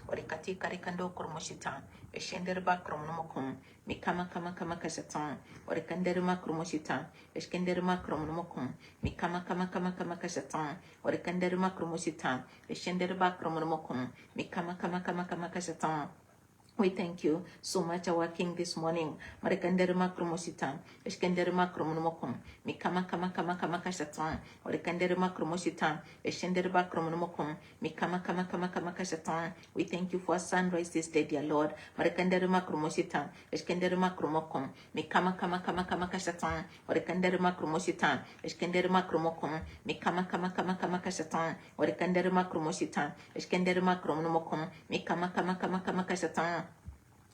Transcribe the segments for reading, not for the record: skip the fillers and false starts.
orikati karikando kurmushita, eshenderba kromnomokum, mikama kama kama kashatan, orikanderma kurmushita, eskenderma kromnomokum, mikama kama kama kama kashatan, orikanderma kurmushita, eshenderba kromnomokum, mikama kama kama kama kashatan. We thank you so much, our King, this morning. Marikandere kromosita, eskendere kromnomokum, mikama kama kama kama kashatan, orikandere kromosita, eshendere kromnomokum, mikama kama kama kama kashatan. We thank you for sunrise this day, dear Lord. Marikandere kromosita, eskendere kromokum, mikama kama kama kama kashatan, orikandere kromosita, eskendere kromokum, mikama kama kama kama kashatan, orikandere kromosita, eskendere kromnomokum, mikama kama kama kama kashatan.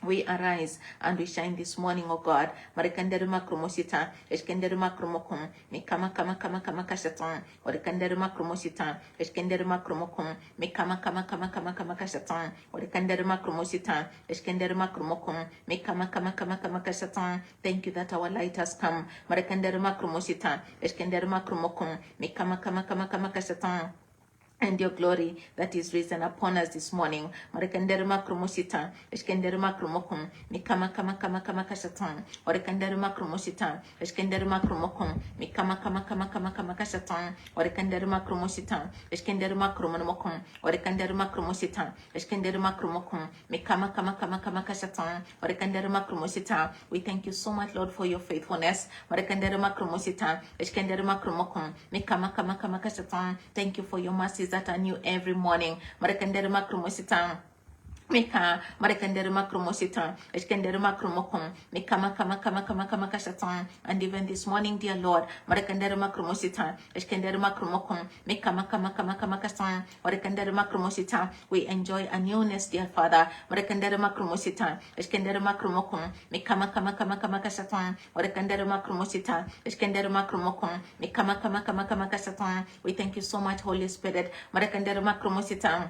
We arise and we shine this morning, O God. Marikanderuma kromosita, eskenderuma kromokum, mikama kama kama kama kashatan, orikanderuma kromosita, eskenderuma kromokum, mikama kama kama kama kama kashatan, orikanderuma kromosita, eskenderuma kromokum, mikama kama kama kama kashatan. Thank you that our light has come. Marikanderuma kromosita, eskenderuma kromokum, mikama kama kama kama kashatan. And your glory that is risen upon us this morning. Marikanderuma kromosita, eskenderuma kromokum, mikama kama kama kama kashatan, orikanderuma kromosita, eskenderuma kromokum, mikama kama kama kama kama kashatan, orikanderuma kromosita, eskenderuma kromokum, orikanderuma kromosita, eskenderuma kromokum, mikama kama kama kama kashatan, orikanderuma kromosita. We thank you so much, Lord, for your faithfulness. Marikanderuma kromosita, eskenderuma kromokum, mikama kama kama kashatan. Thank you for your mercies that are new every morning. Marikanderuma kromosita. Mika Marikanderuma kromosita, eskenderuma kromokum, mikama kama kama kama kama kashatan. And even this morning, dear Lord, Marikanderuma kromosita, eskenderuma kromokum, mikama kama kama kama kashatan, Marikanderuma kromosita. We enjoy a newness, dear Father. Marikanderuma kromosita, eskenderuma kromokum, mikama kama kama kama kashatan, Marikanderuma kromosita, eskenderuma kromokum, mikama kama kama kama kashatan. We thank you so much, Holy Spirit. Marikanderuma kromosita.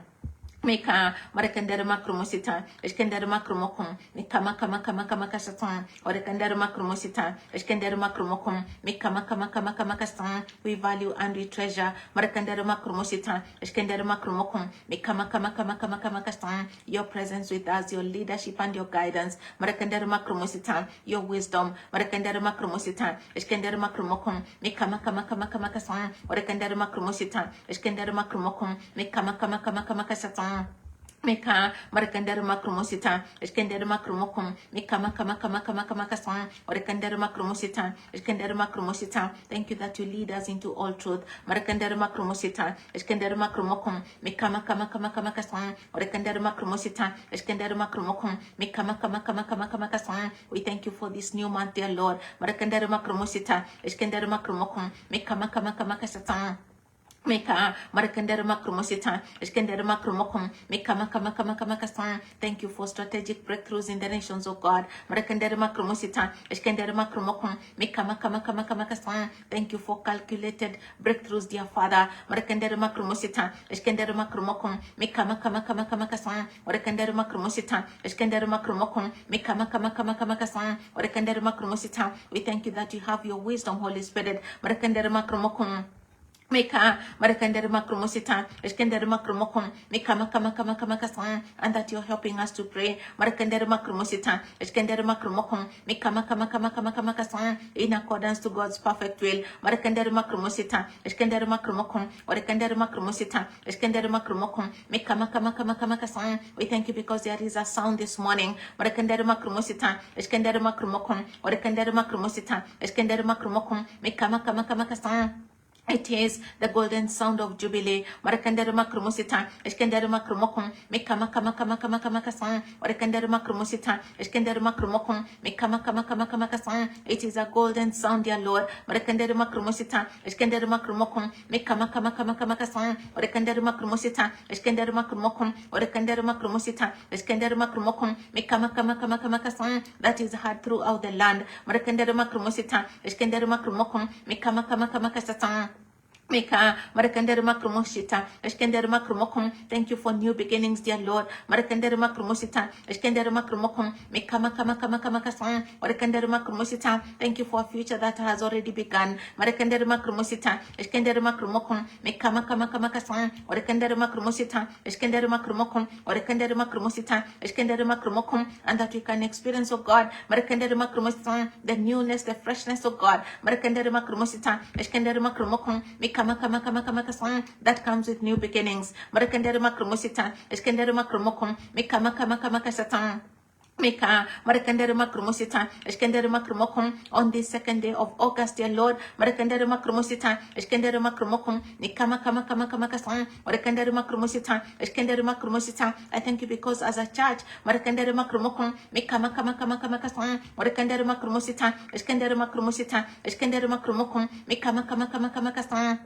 Mika Marikanderuma kromosita, eskenderuma kromokum, mikama kama kama kama kashatan, orikanderuma kromosita, eskenderuma kromokum, mikama kama kama kama kashatan. We value and we treasure Marikanderuma kromosita, eskenderuma kromokum, mikama kama kama kama kama kashatan. Your presence with us, your leadership and your guidance, Marikanderuma kromosita, your wisdom, Marikanderuma kromosita, eskenderuma kromokum, mikama kama kama kama kashatan, orikanderuma kromosita, eskenderuma kromokum, mikama kama kama kama kashatan. Mika Marikanderuma kromosita, eskenderuma kromokum, mikama kama kama kama kama kasan, orikanderuma kromosita, eskenderuma kromosita. Thank you that you lead us into all truth. Marikanderuma kromosita, eskenderuma kromokum, mikama kama kama kama kasan, orikanderuma kromosita, eskenderuma kromokum, mikama kama kama kama kama kasan. We thank you for this new month, dear Lord. Marikanderuma kromosita, eskenderuma kromokum, mikama kama kama kasatan. Mika Marikanderuma kromosita, eskenderuma kromokum, mikama kama kama kama kasan. Thank you for strategic breakthroughs in the nations, oh God. Marikanderuma kromosita, eskenderuma kromokum, mikama kama kama kama kasan. Thank you for calculated breakthroughs, dear Father. Marikanderuma kromosita, eskenderuma kromokum, mikama kama kama kama kasan. Marikanderuma kromosita, eskenderuma kromokum, mikama kama kama kama kasan. Marikanderuma kromosita. We thank you that you have your wisdom, Holy Spirit. Marikanderuma kromokum. Mika Marikanderuma kromosita, eskenderuma kromokum, mikama kama kama kama kasan, and that you're helping us to pray. Marikanderuma kromosita, eskenderuma kromokum, mikama kama kama kama kama kasan, in accordance to God's perfect will. Marikanderuma kromosita, eskenderuma kromokum, orikanderuma kromosita, eskenderuma kromokum, mikama kama kama kama kasan. We thank you because there is a sound this morning. Marikanderuma kromosita, eskenderuma kromokum, orikanderuma kromosita, eskenderuma kromokum, mikama kama kama kasan. It is the golden sound of Jubilee. Marikanderuma kromosita, eskenderuma kromokum, mikama kama kama kama kama kasan, orikanderuma kromosita, eskenderuma kromokum, mikama kama kama kama kasan. It is a golden sound, dear Lord. Marikanderuma kromosita, eskenderuma kromokum, mikama kama kama kama kasan, orikanderuma kromosita, eskenderuma kromokum, orikanderuma kromosita, eskenderuma kromokum, mikama kama kama kama kasan. That is heard throughout the land. Marikanderuma kromosita, eskenderuma kromokum, mikama kama kama kasan. Mika, Marakandere Makromoshita, Eskendere Makromokum, thank you for new beginnings, dear Lord. Marakandere Makromosita, Eskendere Makromokum, Mika Makamakamakasan, Marakandere Makromosita, thank you for a future that has already begun. Marakandere Makromosita, Eskendere Makromokum, Mika Makamakamasan, Marakandere Makromosita, Eskendere Makromokum, Marakandere Makromosita, Eskendere Makromokum, and that we can experience, oh God, Marakandere Makromosita, the newness, the freshness, oh God, Marakandere Makromosita, Eskendere Makromokum, Mika that comes with new beginnings. Marakandere makromosita, eskendere makromokum, Mika Maka Mika, Marakandere Makromosita, Eskendere Makromokum, on this second day of August, dear Lord, Marakandere Makromosita, Eskendere Makromokum, Nikama Kama, Marakandere Makromosita, Eskendere Makromosita. I thank you because as a church, Marakandere Makromokum, Mikama Kama, Marakandere Makromosita, Eskendere Makromosita, Eskendere Makromokum, Mikama Kama.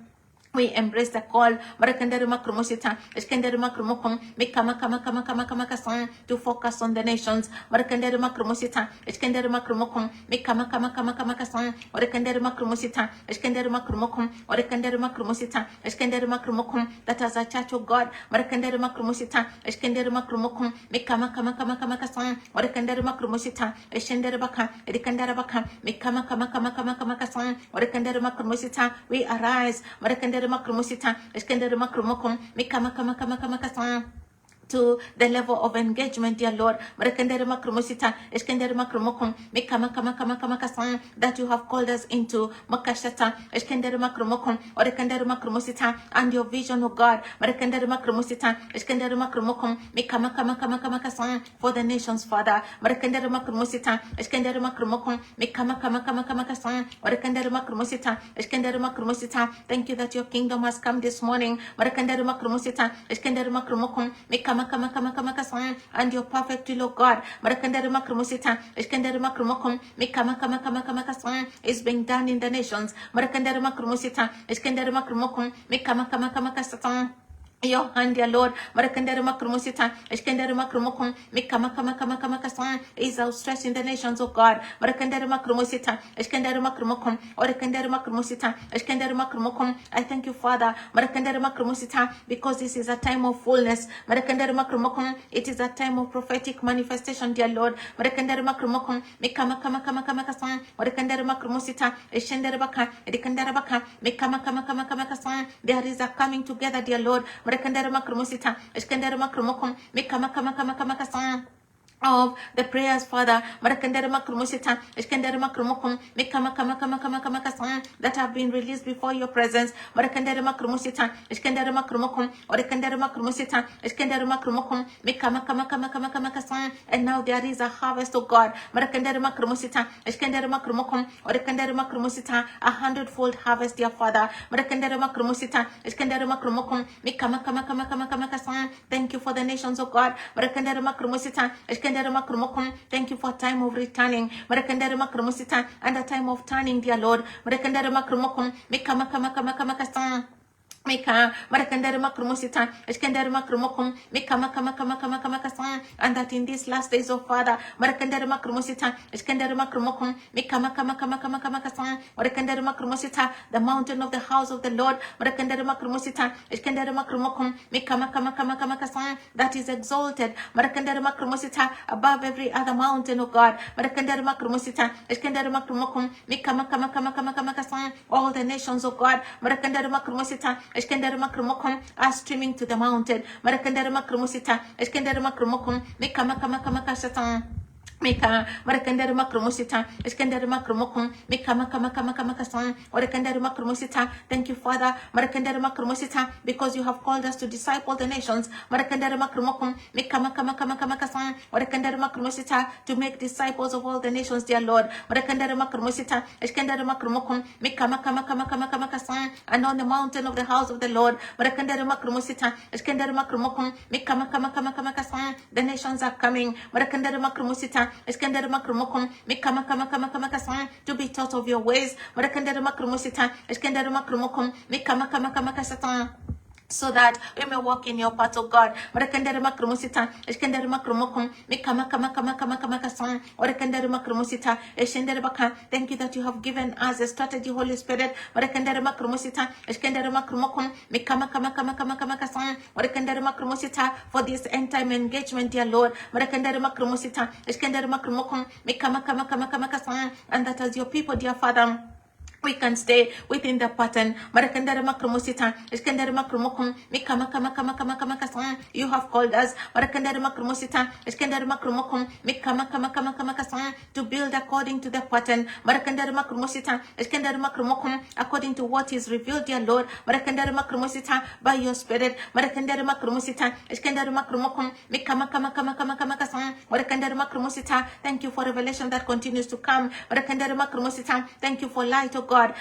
We embrace the call, Marakandere Makromosita, Eskendere Makromokum, Mikama to focus on the nations, Marakandere Makromosita, Eskendere Makromokum, Mikama Marakandere Makromosita, Eskendere Makromokum, Orekandere Makromosita, Eskendere Makromokum, that as a church of God, Marakandere Makromosita, Eskendere Makromokum, Mikama Orekandere Makromosita, Eskendere Baka, Edikandere Baka, Mikama Orekandere Makromosita, we arise, Marakandere Makromosita, Eskendere Makromokum, Mikama to the level of engagement, dear Lord, Marakandere Makromosita, Eskendere Makromokum, Mikama that you have called us into, Makashata, Eskendere Makromokum, Orekandere Makromosita, and your vision, oh God, Marakandere Makromosita, Eskendere Makromokum, Mikama for the nations, Father, Marakandere Makromosita, Eskendere Makromokum, Mikama Orekandere Makromosita, Eskendere Makromosita. Thank you that your kingdom has come this morning, Marakandere Makromosita, Eskendere Makromokum, Mikama and your perfect will, oh God, Marakandere Makromosita, Eskendere Makromokum, Mikama is being done in the nations, Marakandere Makromosita, Eskendere Makromokum, Mikama your hand, dear Lord, Marakandere Makromosita, Eskendere Makromokum, Mikama is outstretched in the nations, oh God, Marakandere Makromosita, Eskendere Makromokum, Orekandere Makromosita, Eskendere Makromokum. I thank you, Father, Marakandere Makromosita, because this is a time of fullness, Marakandere Makromokum, it is a time of prophetic manifestation, dear Lord, Marakandere Makromokum, Mikama Orekandere Makromosita, Eskendere Baka, Edikandere Baka, Mikama there is a coming together, dear Lord, Marakandere Makromosita, Eskendere Makromokum, Mikama of the prayers, Father, Marakandere Makromosita, Eskendere Makromokum, Mikama that have been released before your presence, Marakandere Makromosita, Eskendere Makromokum, Orekandere Makromosita, Eskendere Makromokum, Mikama and now there is a harvest, oh God, Marakandere Makromosita, Eskendere Makromokum, Orekandere Makromosita, 100-fold harvest, dear Father, Marakandere Makromosita, Eskendere Makromokum, Mikama thank you for the nations, oh God, Marakandere Makromosita, thank you for time of returning, Marakandere Makromosita, and a time of turning, dear Lord, Marakandere Makromokum, Mikama Mika, Marakandere Makromosita, Eskendere Makromokum, Mikama and that in these last days of Father, Marakandere Makromosita, Eskendere Makromokum, Mikama Marakandere Makromosita, the mountain of the house of the Lord, Marakandere Makromosita, Eskendere Makromokum, Mikama that is exalted, Marakandere Makromosita, above every other mountain, oh God, Marakandere Makromosita, Eskendere Makromokum, Mikama all the nations, oh God, Marakandere Makromosita, Eskendere Makromokum are streaming to the mountain. Marakandere Makromosita, Eskendere Makromokum, Mikama Mika, Marakandere Makromosita, Eskendere Makromokum, Mikama Orekandere Makromosita. Thank you, Father, Marakandere Makromosita, because you have called us to disciple the nations. Marakandere Makromokum, Mikama Orekandere Makromosita, to make disciples of all the nations, dear Lord. Marakandere Makromosita, Eskendere Makromokum, Mikama and on the mountain of the house of the Lord. Marakandere Makromosita, Eskendere Makromokum, Mikama the nations are coming. Marakandere Makromosita, Eskendere Makromokum, Mikama to be taught of your ways. Marakandere Makromosita, Eskendere Makromokum, Mikama so that we may walk in your path, oh God. Marakandere makrumusita, eskendere makrumokum, mikama kama kama kama kama kasam, orekandere makrumusita, eshendere baka. Thank you that you have given us a strategy, Holy Spirit. Marakandere makrumusita, eskendere makrumokum, mikama kama kama kama kama kasam, orekandere makrumusita, for this end time engagement, dear Lord. Marakandere makrumusita, eskendere makrumokum, mikama kama kama kama kasam, and that as your people, dear Father, we can stay within the pattern. Marakandara makrumusita, iskandara makrumokum, mikama kama kama kama kama kasam. You have called us, Marakandara makrumusita, iskandara makrumokum, mikama kama kama kama kasam, to build according to the pattern. Marakandara makrumusita, iskandara makrumokum, according to what is revealed, dear Lord. Marakandara makrumusita, by your Spirit. Marakandara makrumusita, iskandara makrumokum, mikama kama kama kama kama kasam. Marakandara makrumusita, thank you for revelation that continues to come. Marakandara makrumusita, thank you for light, oh God. As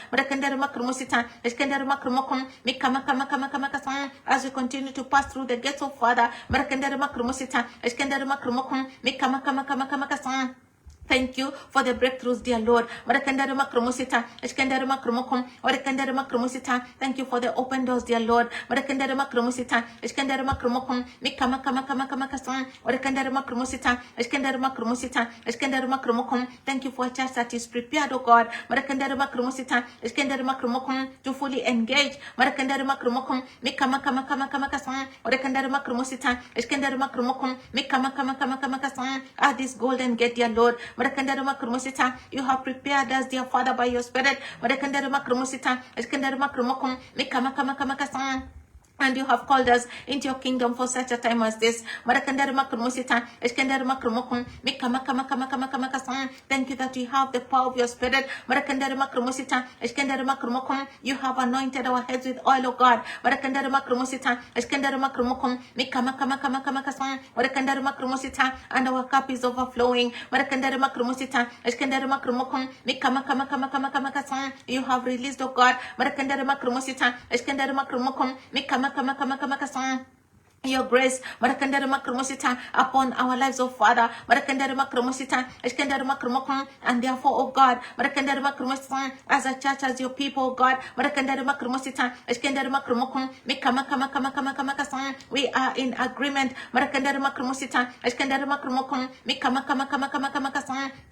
we continue to pass through the gates of Father, thank you for the breakthroughs, dear Lord. Thank you for the open doors, dear Lord. Thank you for a church that is prepared, oh God, to fully engage. At this golden gate, dear Lord. You have prepared us, dear Father, by your Spirit. And you have called us into your kingdom for such a time as this. Thank you that you have the power of your Spirit. You have anointed our heads with oil, oh God. And our cup is overflowing. You have released, oh God, your grace upon our lives, oh Father. And therefore, oh God, as a church, as your people, oh God, we are in agreement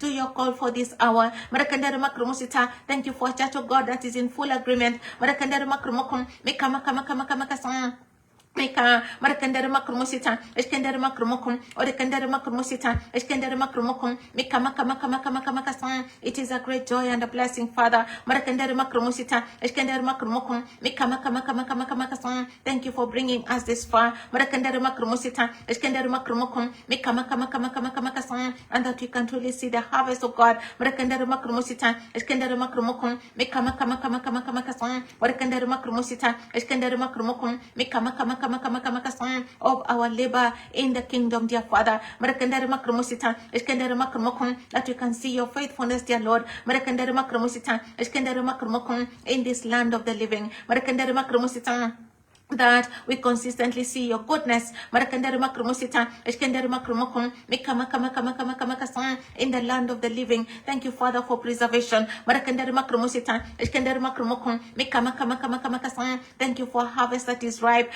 to your call for this hour. Thank you for a church, oh God, that is in full agreement. Marakandara makrumusita, Eskandara makrumokum, or the Kandara makrumusita, Eskandara makrumokum, Mikama. It is a great joy and a blessing, Father. Marakandara makrumusita, Eskandara makrumokum, Mikama. Thank you for bringing us this far. Marakandara makrumusita, Eskandara makrumokum, Mikama, and that we can truly see the harvest of God. Marakandara makrumusita, Eskandara makrumokum, Mikama, or the Kandara makrumusita, Eskandara makrumokum, Mikama. Of our labor in the kingdom, dear Father. That you can see your faithfulness, dear Lord. In this land of the living. That we consistently see your goodness in the land of the living. Thank you, Father, for preservation. Thank you for harvest that is ripe.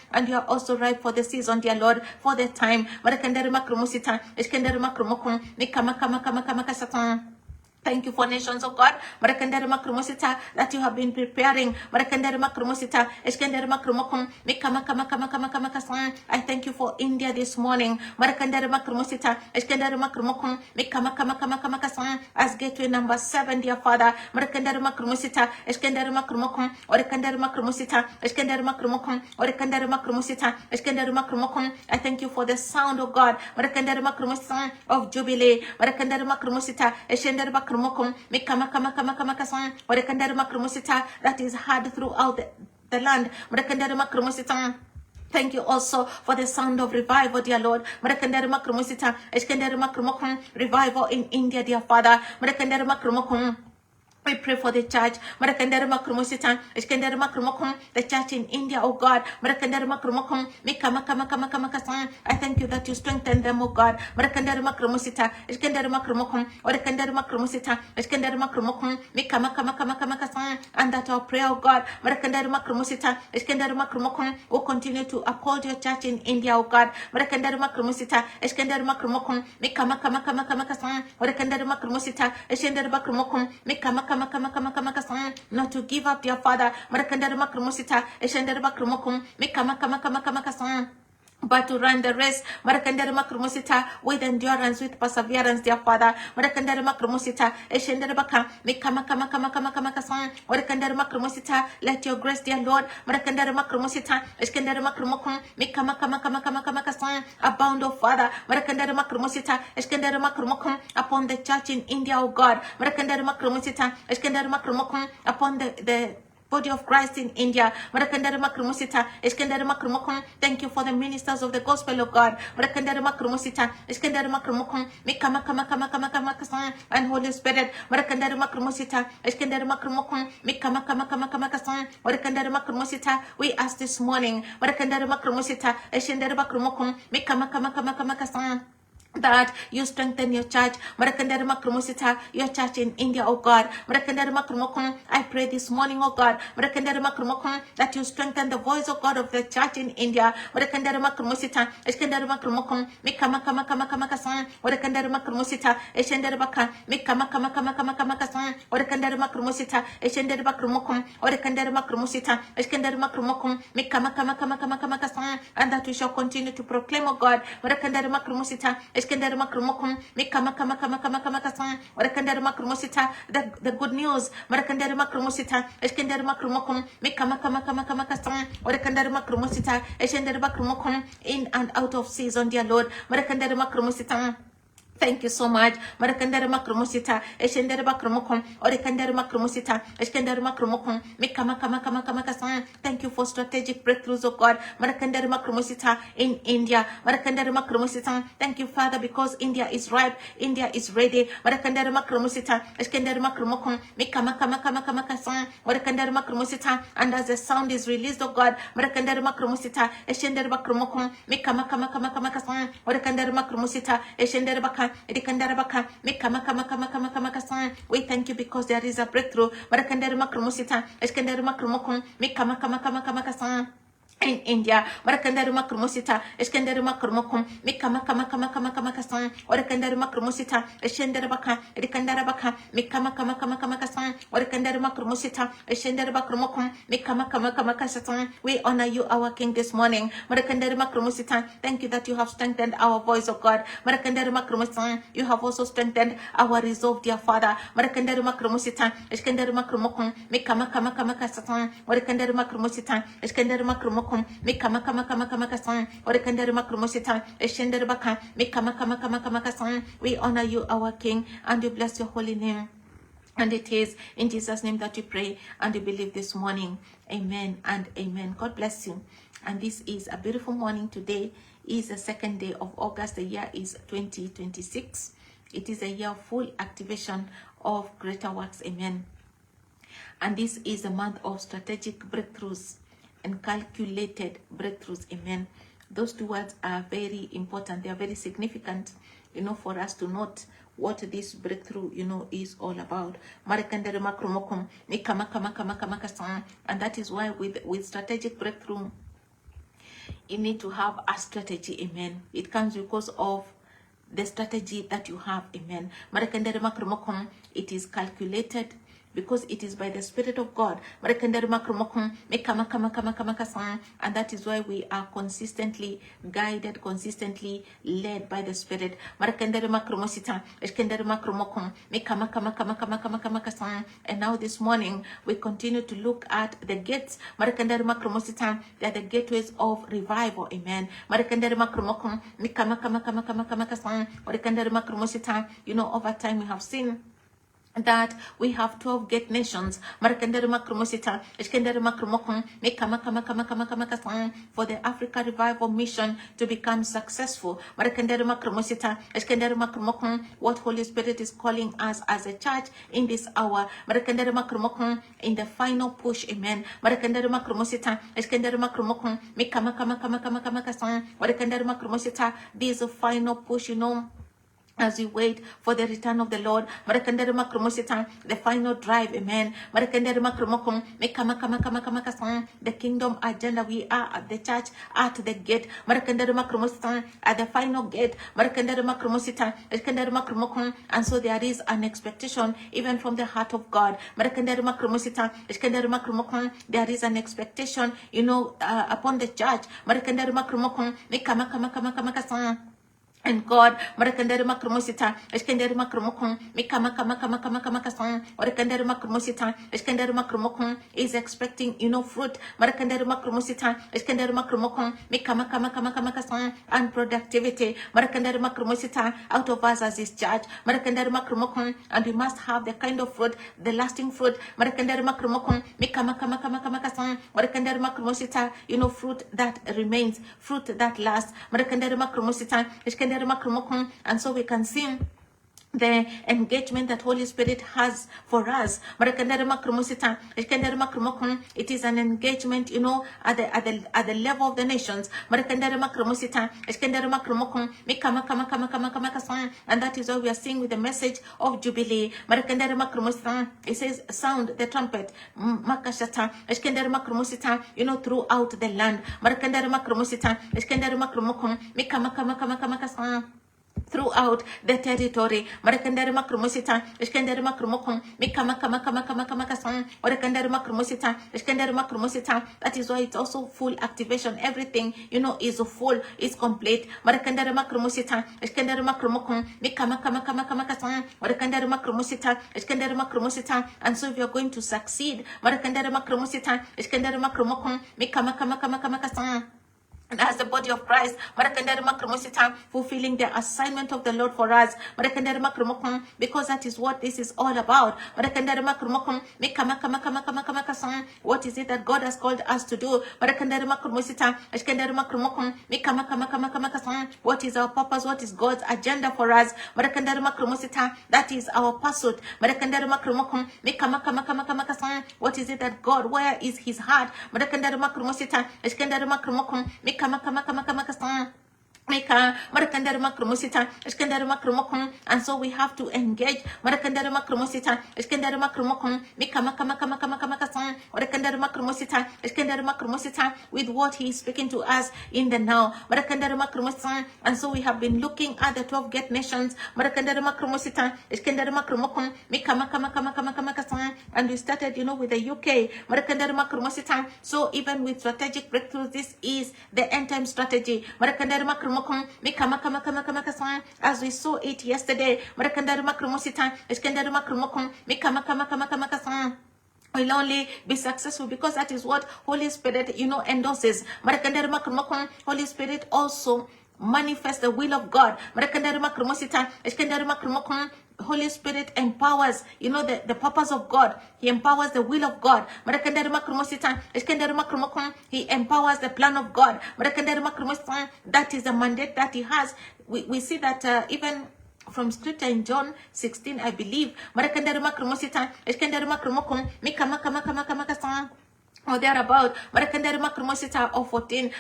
And you are also ripe for the season, dear Lord, for the time. Thank you for nations, oh God. That you have been preparing. I thank you for India this morning. As gateway number 7, dear Father. I thank you for the sound, oh God, of jubilee. That is heard throughout the land. Thank you also for the sound of revival, dear Lord. Revival in India, dear Father. We pray for the church. Marakandere makrumosita, eskendere makrumokum, the church in India, oh God. Marakandere makrumokum, mikama. I thank you that you strengthen them, oh God. Marakandere makrumosita, eskendere makrumokum, orekandere makrumosita, eskendere makrumokum, mikama. And that our prayer, oh God. Marakandere makrumosita, eskendere makrumokum, will continue to uphold your church in India, oh God. Marakandere makrumosita, eskendere makrumokum, mikama. Orekandere makrumosita, eskendere makrumokum, mikama. Not to give up, dear Father. Marakandere makrumusita, eshendere makrumokum, mikama. But to run the race, Marakandere makrumusita, with endurance, with perseverance, dear Father. Marakandere makrumusita, eshendere baka, mikama. Orekandere makrumusita, let your grace, dear Lord. Marakandere makrumusita, eshendere makrumokum, mikama. Abound, oh Father. Marakandere makrumusita, eshendere makrumokum, upon the church in India, oh God. Marakandere makrumusita, eshendere makrumokum, upon the body of Christ in India. Thank you for the ministers of the gospel of God. And Holy Spirit. We ask this morning that you strengthen your church, your church in India, oh God. I pray this morning, oh God, that you strengthen the voice, oh God, of the church in India. And that we shall continue to proclaim, oh God, the good news, in and out of season, dear Lord. Thank you so much. Marakandere makrumusita, eshendere bakrumokum, orekandere makrumusita, eshendere makrumokum, mikama. Thank you for strategic breakthroughs, oh God. Marakandere makrumusita in India. Marakandere makrumusita. Thank you, Father, because India is ripe, India is ready. Marakandere makrumusita, eshendere makrumokum, mikama. Orekandere makrumusita, and as the sound is released, oh God, marakandere makrumusita, eshendere bakrumokum, mikama. Orekandere makrumusita, eshendere bakrumokum. We thank you because there is a breakthrough. In India, Marakandaruma Krumusita, Eskandaruma Krumokum, Mikama, Orakandaruma Krumusita, Eshendarabaka, Rikandarabaka, Mikama, Orakandaruma Krumusita, Eshendaraba Krumokum, Mikama. We honor you, our King, this morning. Marakandaruma Krumusita, thank you that you have strengthened our voice, of God. Marakandaruma Krumusita, you have also strengthened our resolve, dear Father. Marakandaruma Krumusita, Eskandaruma Krumokum, Mikama, Orakandaruma Krumusita, Eskandaruma Krumokum. Mikama We honor you, our King, and we bless your holy name. And it is in Jesus' name that we pray and we believe this morning. Amen and amen. God bless you. And this is a beautiful morning. Today is the 2nd day of August. The year is 2026. It is a year of full activation of greater works. Amen. And this is a month of strategic breakthroughs and calculated breakthroughs. Amen. Those two words are very important. They are very significant, for us to note what this breakthrough, is all about. And that is why with strategic breakthrough, you need to have a strategy. Amen. It comes because of the strategy that you have. Amen. It is calculated, because it is by the Spirit of God. And that is why we are consistently guided, consistently led by the Spirit. And now this morning, we continue to look at the gates. They are the gateways of revival. Amen. Over time we have seen that we have 12 gate nations Marakandere makrumosita eskendere makrumokon mekama for the Africa Revival Mission to become successful. Marakandere makrumosita eskendere makrumokon, what Holy Spirit is calling us as a church in this hour. Marakandere makrumokon, in the final push, amen. Marakandere makrumosita eskendere makrumokon mekama Marakandere makrumosita, this is a final push, as we wait for the return of the Lord. The final drive, amen. The kingdom agenda, we are at the church, at the gate, at the final gate, and so there is an expectation even from the heart of God. There is an expectation, upon the church. And God, Marakandere makrumosita, Eskandere makrumokon, Mikama Marakandere makrumosita, Eskandere makrumokon is expecting, fruit. Marakandere makrumosita, Eskandere makrumokon, Mikama and productivity. Marakandere makrumosita, out of us as His church. Marakandere makrumokon, and we must have the kind of fruit, the lasting fruit. Marakandere makrumokon, Mikama Marakandere makrumosita, fruit that remains, fruit that lasts. Marakandere makrumosita, Eskandere makrumokon, and so we can see the engagement that Holy Spirit has for us. It is an engagement, at the level of the nations. And that is what we are seeing with the message of Jubilee. It says, sound the trumpet, throughout the land. Throughout the territory. That is why it's also full activation. Everything, is full, is complete. And so if you're going to succeed, and as the body of Christ, fulfilling the assignment of the Lord for us, because that is what this is all about. What is it that God has called us to do? What is our purpose? What is God's agenda for us? That is our pursuit. What is it that God, where is His heart? And so we have to engage with what He is speaking to us in the now. And so we have been looking at the 12 gate nations, and we started, with the UK. So even with strategic breakthroughs, this is the end time strategy. As we saw it yesterday, will only be successful because that is what Holy Spirit, endorses. Holy Spirit also manifest the will of God. Holy Spirit empowers, the purpose of God. He empowers the will of God. He empowers the plan of God. That is the mandate that He has. We see that even from scripture in John 16, I believe. Or thereabout, or 14,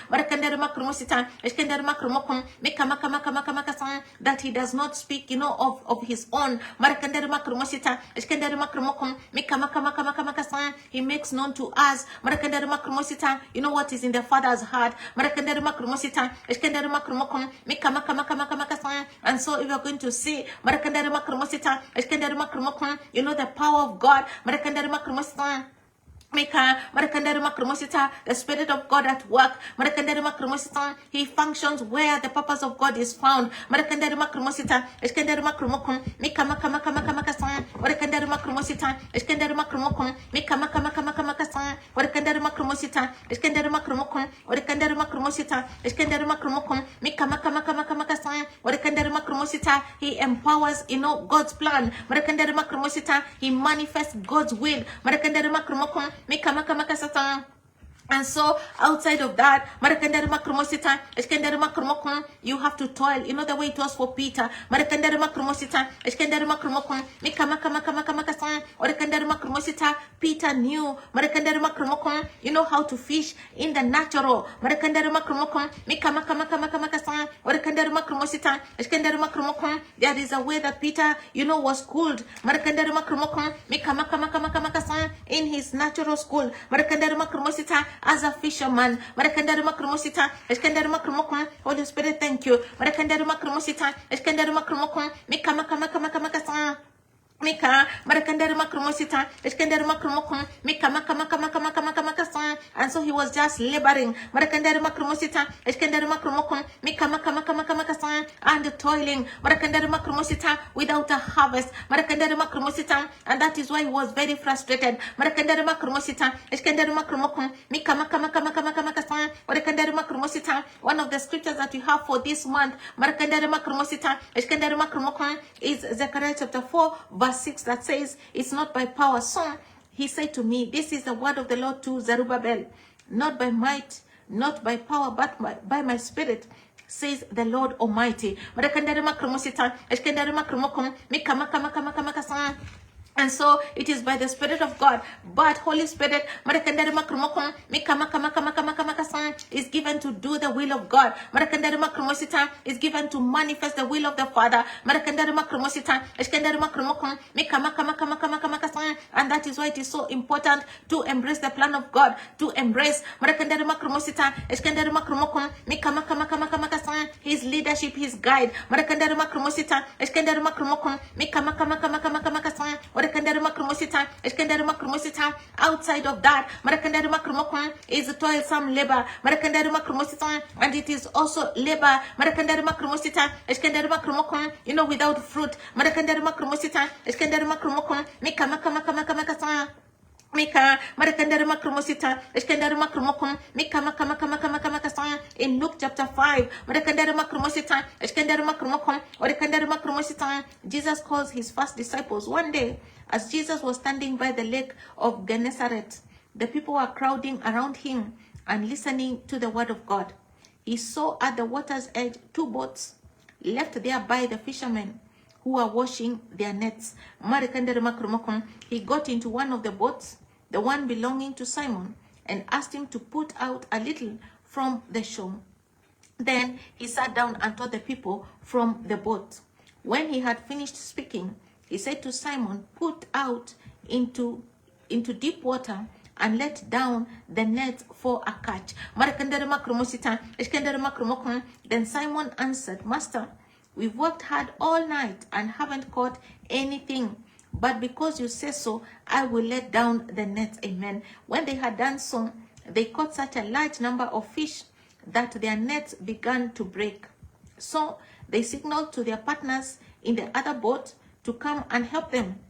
that He does not speak, of His own. He makes known to us, what is in the Father's heart. And so if you're going to see, the power of God, the Spirit of God at work. He functions where the purpose of God is found. he empowers, God's plan. He manifests God's will. And so, outside of that, you have to toil. You know the way it was for Peter. Peter knew, how to fish in the natural. There is a way that Peter, was schooled in his natural school as a fisherman. Holy Spirit, thank you. Mika, and so he was just laboring, and toiling, without a harvest, and that is why he was very frustrated. One of the scriptures that we have for this month is Zechariah chapter 4 verse 6 that says, it's not by power. So he said to me, this is the word of the Lord to Zerubbabel, not by might, not by power, but by my spirit, says the Lord Almighty. And so it is by the Spirit of God. But Holy Spirit is given to do the will of God. Is given to manifest the will of the Father. And that is why it is so important to embrace the plan of God. To embrace His leadership, His guide. Outside of that, is toilsome labor, and it is also labor, without fruit. In Luke chapter 5, Jesus calls his first disciples. One day, as Jesus was standing by the lake of Gennesaret, the people were crowding around him and listening to the word of God. He saw at the water's edge 2 boats left there by the fishermen who were washing their nets. He got into one of the boats, the one belonging to Simon, and asked him to put out a little from the shore. Then he sat down and taught the people from the boat. When he had finished speaking, he said to Simon, put out into deep water and let down the net for a catch. Then Simon answered, Master, we've worked hard all night and haven't caught anything. But because you say so, I will let down the net. Amen. When they had done so, they caught such a large number of fish that their nets began to break. So they signaled to their partners in the other boat to come and help them.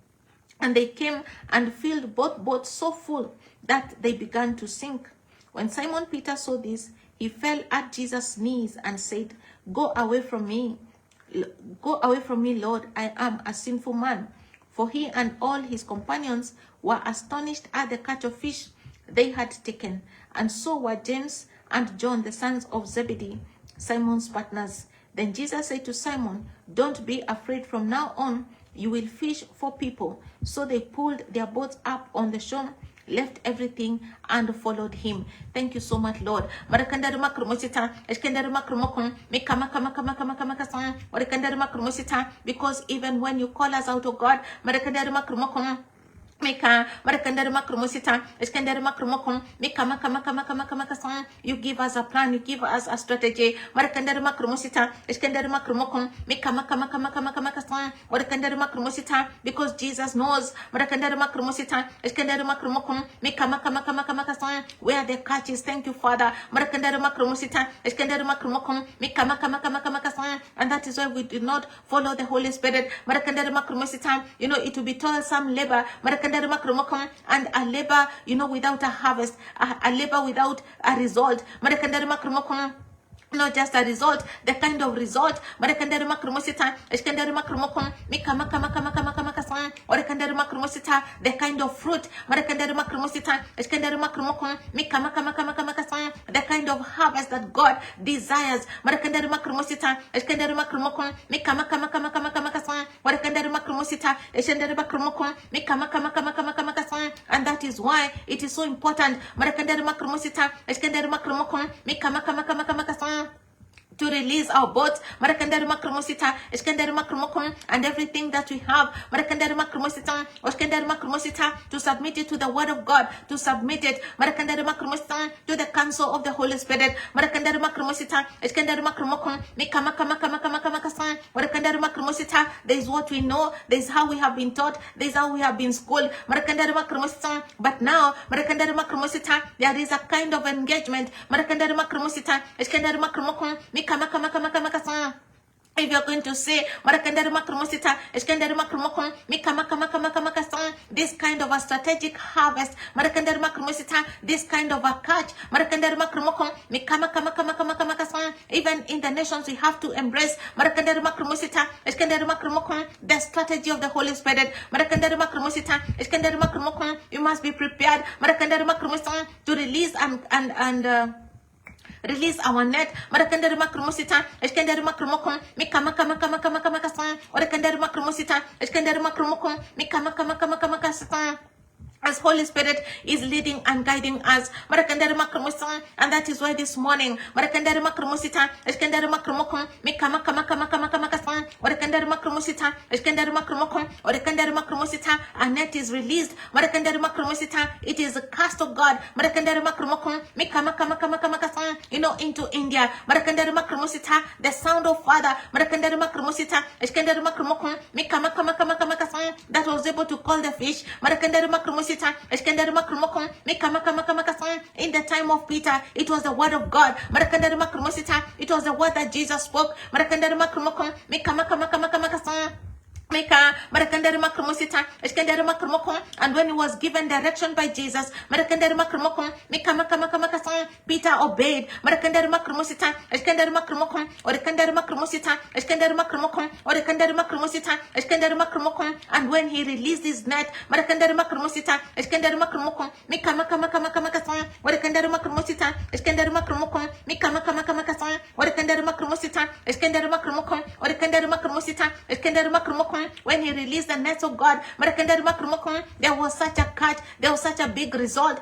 And they came and filled both boats so full that they began to sink. When Simon Peter saw this, he fell at Jesus' knees and said, Go away from me, Lord, I am a sinful man. For he and all his companions were astonished at the catch of fish they had taken, and so were James and John, the sons of Zebedee, Simon's partners. Then Jesus said to Simon, don't be afraid. From now on, you will fish for people. So they pulled their boats up on the shore, left everything, and followed him. Thank you so much, Lord. Because even when you call us out, oh God, you give us a plan, you give us a strategy. Because Jesus knows where the catch is. Thank you, Father. And that is why we do not follow the Holy Spirit. It will be toilsome labor, and a labor, without a harvest, a labor without a result. not just a result, the kind of result. Marakandari makrumosita, eskandari makrumokon, mikama kama kama kama kama kasan, or kandari makrumosita, the kind of fruit. Marakandari makrumosita, eskandari makrumokon, mikama kama kama kama kasan, the kind of harvest that God desires. Marakandari makrumosita, eskandari makrumokon, mikama kama kama kama kama kasan, or kandari makrumosita, eskandari makrumokon, mikama kama kama kama kama kasan, and that is why it is so important. Marakandari makrumosita, eskandari makrumokon, mikama kama kama kama kasan, to release our boats, Marakandari Makromosita, Eskandari Makromokon, and everything that we have, Marakandari Makromosita, Eskandari Makromosita, to submit it to the word of God, to submit it, Marakandari Makromosita, to the counsel of the Holy Spirit, Marakandari Makromosita, Eskandari Makromokon, Mikamakamakamakamakamakasan, Marakandari Makromosita, there is what we know, there is how we have been taught, there is how we have been schooled, Marakandari Makromosita, but now, Marakandari Makromosita, there is a kind of engagement, Marakandari Makromosita, Eskandari Makromokon, if you're going to say this kind of a strategic harvest, this kind of a catch, even in the nations we have to embrace the strategy of the Holy Spirit. You must be prepared to release and release our net. Marakandari makrumosita, eskandari makrumokon, mikamakamakamakamakamakasan, or kandari makrumosita, eskandari makrumokon, mikamakamakamakamakamakasan. As Holy Spirit is leading and guiding us, Marakandari makrumosita, and that is why this morning, Marakandari makrumosita, eskandari makrumokon, mikamakamakamakamakamakasan, or kandari makrumosita, eskandari makrumokon, or kandari makrumosita, a net is released. Marakandari makrumosita, it is a cast of God. Marakandari makrumokon, mikamakamakamakamakan, into India. Marakandari makrumosita, the sound of Father. Marakandari makrumosita, eskandari makrumokon, mikamakamakamakamakan, that was able to call the fish. Marakandari makrumosita, in the time of Peter, it was the word of God. It was the word that Jesus spoke. And when he was given direction by Jesus, Peter obeyed. And when he released his net, when he released the nets of God, there was such a catch, there was such a big result.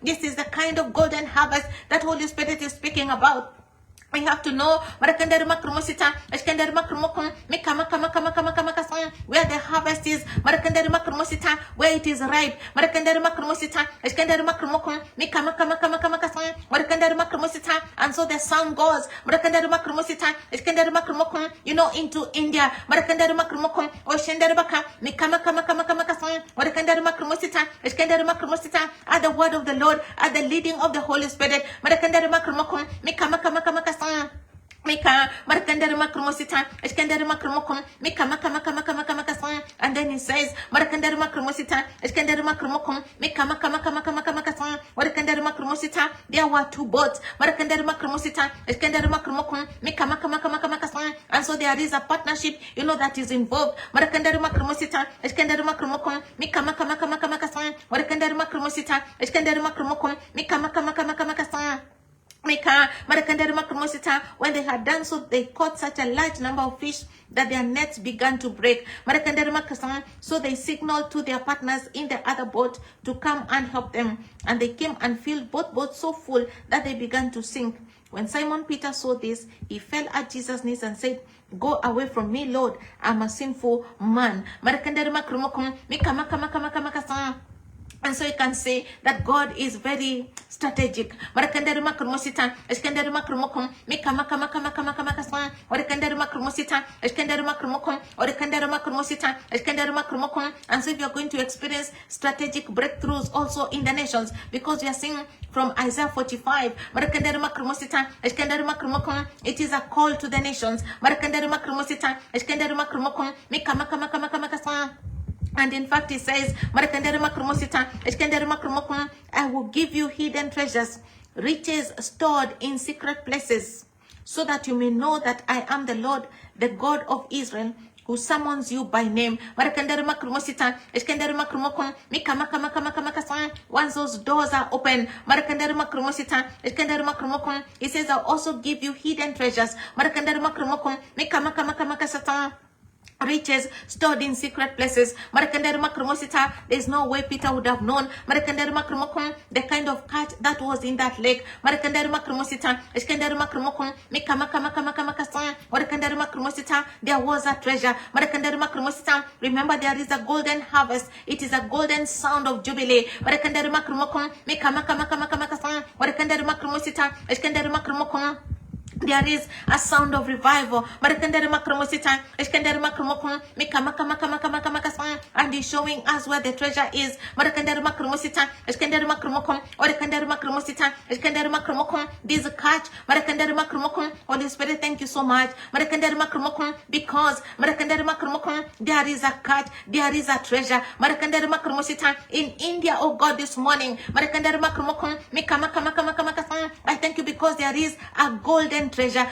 This is the kind of golden harvest that Holy Spirit is speaking about. We have to know where the harvest is, where it is ripe. And so the sound goes into India. At the word of the Lord, at the leading of the Holy Spirit. And then he says, there were two boats. And so there is a partnership, that is involved. When they had done so, they caught such a large number of fish that their nets began to break. So they signaled to their partners in the other boat to come and help them. And they came and filled both boats so full that they began to sink. When Simon Peter saw this, he fell at Jesus' knees and said, "Go away from me, Lord. I'm a sinful man." And so you can say that God is very strategic. When And so if you're going to experience strategic breakthroughs also in the nations, because we are seeing from Isaiah 45, it is a call to the nations. And in fact, it says, I will give you hidden treasures riches stored in secret places, so that you may know that I am the Lord, the God of Israel, who summons you by name. Once those doors are open, he says, I'll also give you hidden treasures. Riches stored in secret places. There's no way Peter would have known the kind of catch that was in that lake. There was a treasure. Remember, there is a golden harvest. It is a golden sound of jubilee. There is a sound of revival. And he's showing us where the treasure is. This catch. Holy Spirit, thank you so much. Because there is a catch, there is a treasure. In India, oh God, this morning. I thank you because there is a golden treasure.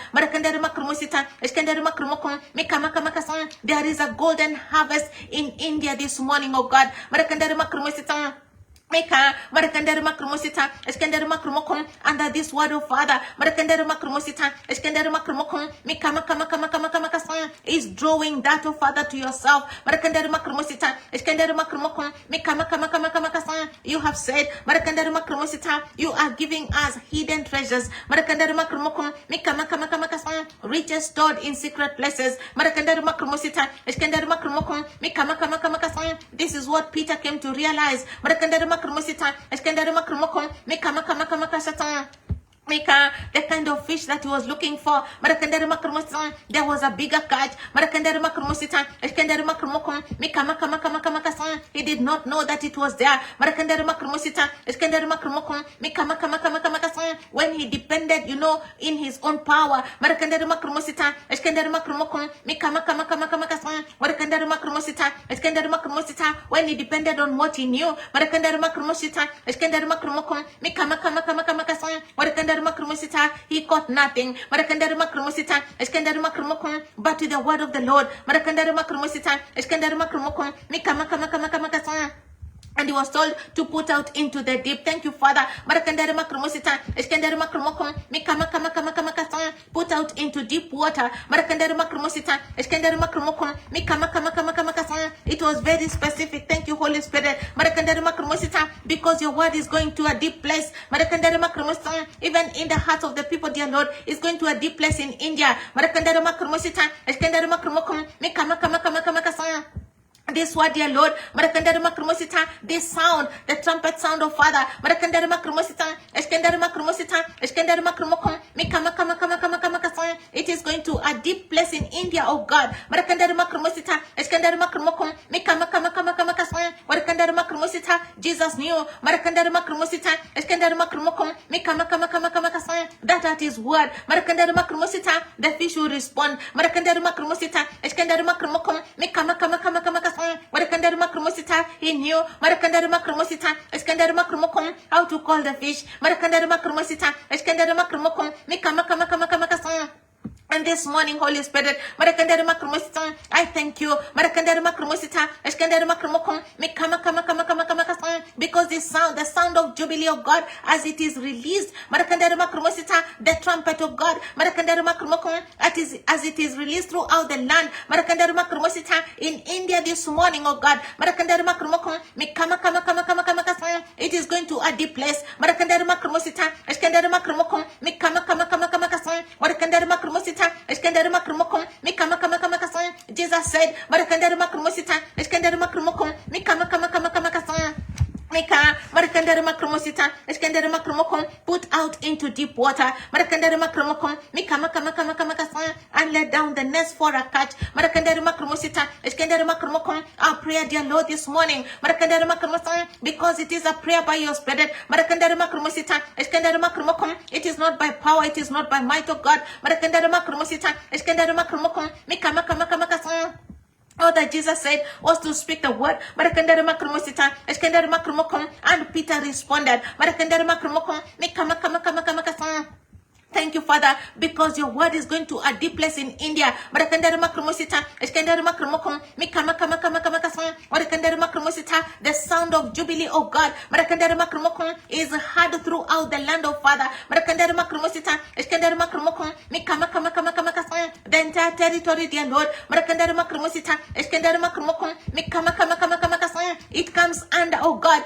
There is a golden harvest in India this morning, oh God. Under this word of Father, is drawing that of Father to yourself. You have said, you are giving us hidden treasures, riches stored in secret places. This is what Peter came to realize. The kind of fish that he was looking for. There was a bigger catch. He did not know that it was there. When he depended, in his own power. When he depended on what he knew. He caught nothing. But to the word of the Lord. And he was told to put out into the deep. Thank you, Father. Put out into deep water. It was very specific. Thank you, Holy Spirit. Because your word is going to a deep place. Even in the hearts of the people, dear Lord, is going to a deep place in India. This word, dear Lord, this sound, the trumpet sound of Father, it is going to a deep place in India, oh God. Jesus knew that at his word, the fish will respond. He knew how to call the fish. And this morning, Holy Spirit, I thank you. Because this sound, the sound of jubilee of God, as it is released, the trumpet of God, as it is released throughout the land, in India this morning, oh God, it is going to a deep place. Jesus said, put out into deep water and let down the nets for a catch. Our prayer, dear Lord, this morning, because it is a prayer by your Spirit, it is not by power, it is not by might of God. All that Jesus said was to speak the word. And Peter responded. Thank you, Father, because your word is going to a deep place in India. The sound of jubilee, oh God, is heard throughout the land of Father. The entire territory, dear Lord. It comes under, oh God,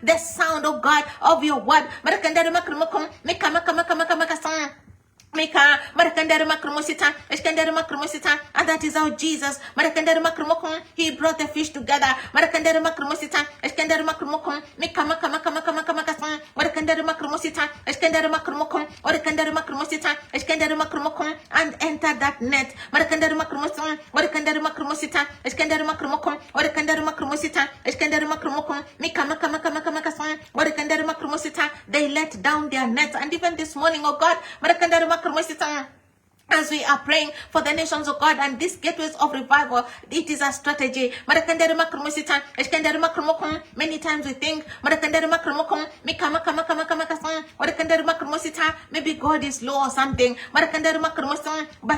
the sound, oh God, of your word. Mika, and that is how Jesus, he brought the fish together. And enter that net. They let down their nets. And even this morning, oh God, as we are praying for the nations of God and these gateways of revival, it is a strategy. Many times we think maybe God is low or something. But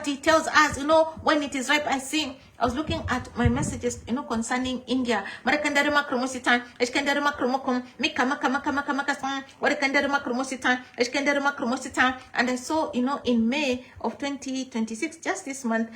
he tells us, when it is ripe. I was looking at my messages, concerning India. And I saw, in May of 2026, just this month,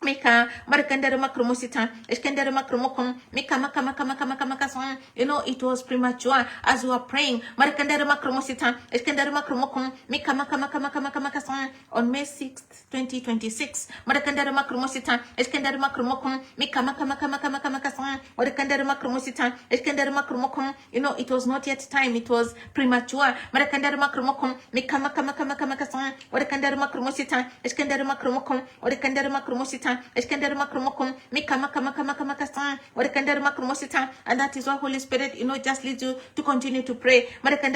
Mika Marakandara Makromosita, Eskandara Makromokum, Mika Makamakamakamakamakas, it was premature as we were praying. Marakandara Makromosita, Eskandara Makromokum, Mika Makamakamakamakamakas on May 6th, 2026. Marakandara Makromosita, Eskandara Makromokum, Mika Makamakamakamakamakas, Marakandara Makromosita, Eskandara Makromokum, it was not yet time, it was premature. Marakandara Makromokum, Mika Makamakamakamakas, Marakandara Makromosita, Eskandara Makromokum, Marakandara Makromosita. And that is why Holy Spirit, just leads you to continue to pray. Mika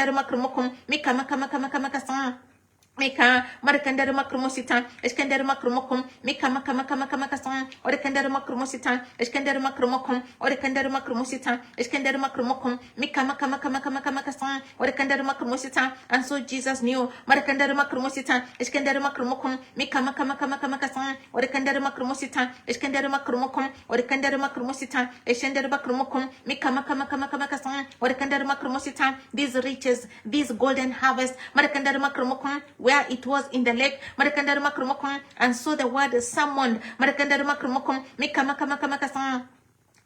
Marakandara Makromosita, Eskandara Makromokum, Mika Makamakamakasan, or the Kandara Makromosita, Eskandara Makromokum, or the Kandara Makromosita, Eskandara Makromokum, Mika Makamakamakasan, or the Kandara Makromosita. And so Jesus knew Marakandara Makromosita, Eskandara Makromokum, Mika Makamakamakasan, or the Kandara Makromosita, Eskandara Makromokum, or the Kandara Makromosita, Eskandara Makromokum, Mika Makamakamakasan, or the Kandara Makromosita. These riches, these golden harvest, Marakandara Makromokum, where it was in the lake, and so the word is summoned,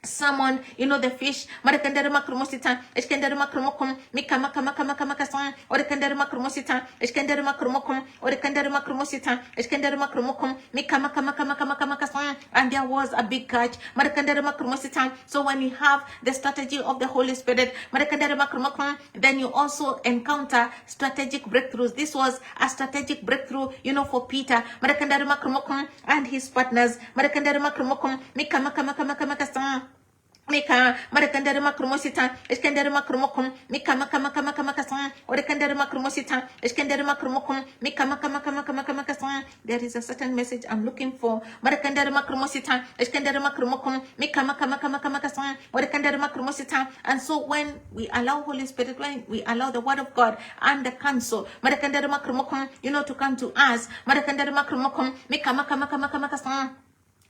salmon, the fish, Marakandara Makromosita, Eskandara Makromokum, Mikamakamakamakasan, or the Kandara Makromosita, Eskandara Makromokum, or the Kandara Makromosita, Eskandara Makromokum, Mikamakamakamakasan, and there was a big catch, Marakandara Makromosita. So when you have the strategy of the Holy Spirit, Marakandara Makromokum, then you also encounter strategic breakthroughs. This was a strategic breakthrough, for Peter, Marakandara Makromokum, and his partners, Marakandara Makromokum, Mikamakamakamakasan. Mika Marakandara Makromosita, Eskandara Makromokum, Mika Makamakamakasan, or the Kandara Makromosita, Eskandara Makromokum, Mika Makamakamakasan. There is a certain message I'm looking for. Marakandara Makromosita, Eskandara Makromokum, Mika Makamakamakasan, or the Kandara Makromosita. And so when we allow Holy Spirit, when we allow the Word of God and the counsel, Marakandara Makromokum, to come to us, Marakandara Makromokum, Mika Makamakamakasan.